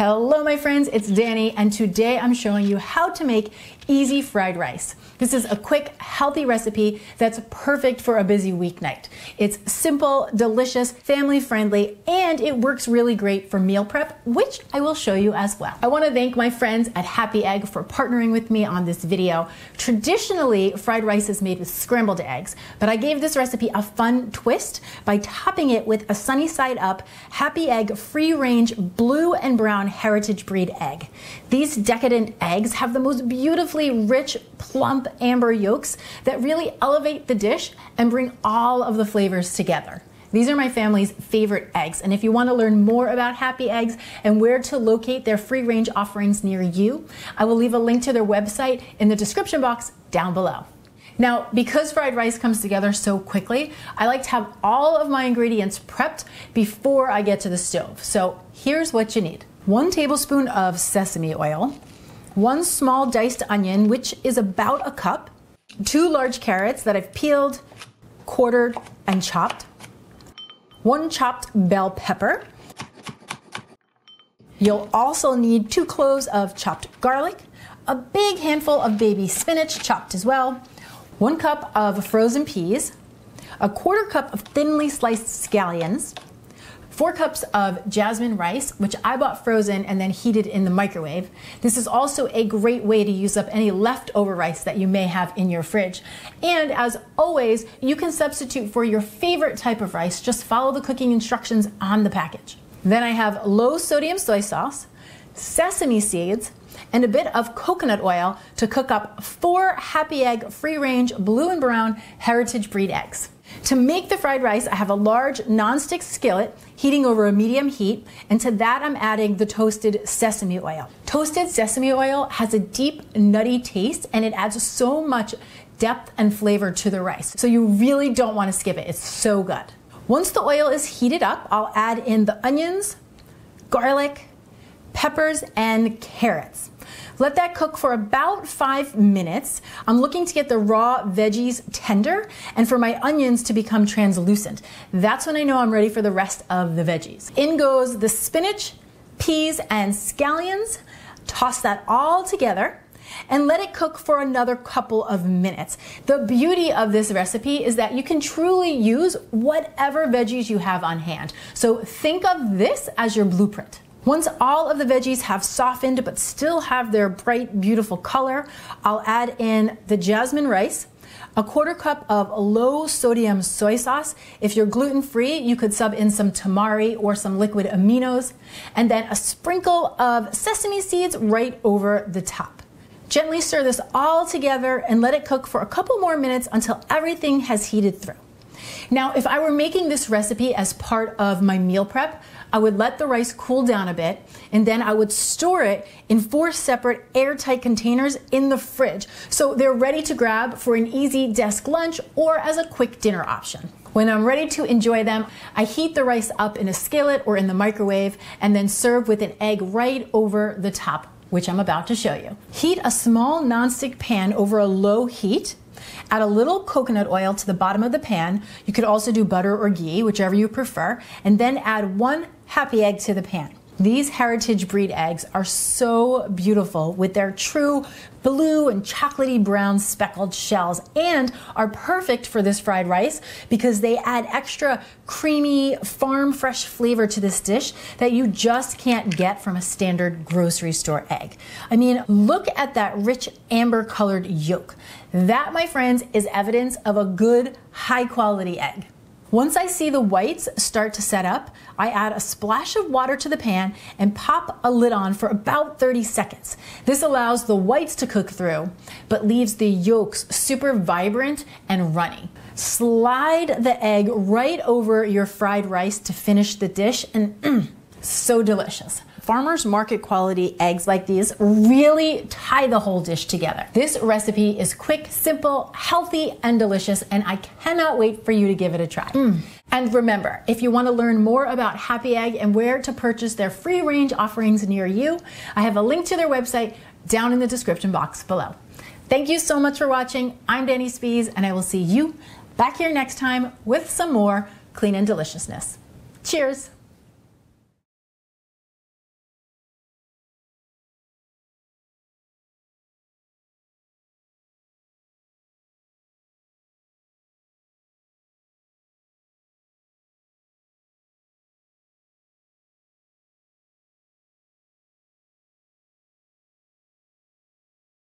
Hello my friends, it's Danny, and today I'm showing you how to make easy fried rice. This is a quick, healthy recipe that's perfect for a busy weeknight. It's simple, delicious, family friendly, and it works really great for meal prep, which I will show you as well. I want to thank my friends at Happy Egg for partnering with me on this video. Traditionally, fried rice is made with scrambled eggs, but I gave this recipe a fun twist by topping it with a sunny side up Happy Egg free range blue and brown heritage breed egg. These decadent eggs have the most beautifully rich, plump amber yolks that really elevate the dish and bring all of the flavors together. These are my family's favorite eggs, and if you want to learn more about Happy Eggs and where to locate their free range offerings near you, I will leave a link to their website in the description box down below. Now, because fried rice comes together so quickly, I like to have all of my ingredients prepped before I get to the stove. So here's what you need. 1 tablespoon of sesame oil, 1 small diced onion, which is about a cup, 2 large carrots that I've peeled, quartered, and chopped, 1 chopped bell pepper. You'll also need 2 cloves of chopped garlic, a big handful of baby spinach chopped as well, 1 cup of frozen peas, a 1/4 cup of thinly sliced scallions, 4 cups of jasmine rice, which I bought frozen and then heated in the microwave. This is also a great way to use up any leftover rice that you may have in your fridge. And as always, you can substitute for your favorite type of rice. Just follow the cooking instructions on the package. Then I have low sodium soy sauce, sesame seeds, and a bit of coconut oil to cook up 4 Happy Egg free range blue and brown heritage breed eggs. To make the fried rice, I have a large nonstick skillet heating over a medium heat, and to that I'm adding the toasted sesame oil. Toasted sesame oil has a deep, nutty taste, and it adds so much depth and flavor to the rice. So you really don't want to skip it. It's so good. Once the oil is heated up, I'll add in the onions, garlic, peppers, and carrots. Let that cook for about 5 minutes. I'm looking to get the raw veggies tender and for my onions to become translucent. That's when I know I'm ready for the rest of the veggies. In goes the spinach, peas, and scallions. Toss that all together and let it cook for another couple of minutes. The beauty of this recipe is that you can truly use whatever veggies you have on hand. So think of this as your blueprint. Once all of the veggies have softened but still have their bright, beautiful color, I'll add in the jasmine rice, a 1/4 cup of low sodium soy sauce. If you're gluten-free, you could sub in some tamari or some liquid aminos, and then a sprinkle of sesame seeds right over the top. Gently stir this all together and let it cook for a couple more minutes until everything has heated through. Now, if I were making this recipe as part of my meal prep, I would let the rice cool down a bit, and then I would store it in 4 separate airtight containers in the fridge, so they're ready to grab for an easy desk lunch or as a quick dinner option. When I'm ready to enjoy them, I heat the rice up in a skillet or in the microwave and then serve with an egg right over the top, which I'm about to show you. Heat a small nonstick pan over a low heat. Add a little coconut oil to the bottom of the pan. You could also do butter or ghee, whichever you prefer, and then add 1 Happy Egg to the pan. These heritage breed eggs are so beautiful with their true blue and chocolatey brown speckled shells, and are perfect for this fried rice because they add extra creamy, farm fresh flavor to this dish that you just can't get from a standard grocery store egg. I mean, look at that rich amber colored yolk. That, my friends, is evidence of a good, high quality egg. Once I see the whites start to set up, I add a splash of water to the pan and pop a lid on for about 30 seconds. This allows the whites to cook through, but leaves the yolks super vibrant and runny. Slide the egg right over your fried rice to finish the dish, and so delicious. Farmers market quality eggs like these really tie the whole dish together. This recipe is quick, simple, healthy, and delicious, and I cannot wait for you to give it a try. And remember, if you want to learn more about Happy Egg and where to purchase their free range offerings near you, I have a link to their website down in the description box below. Thank you so much for watching. I'm Danny Spies, and I will see you back here next time with some more clean and deliciousness. Cheers!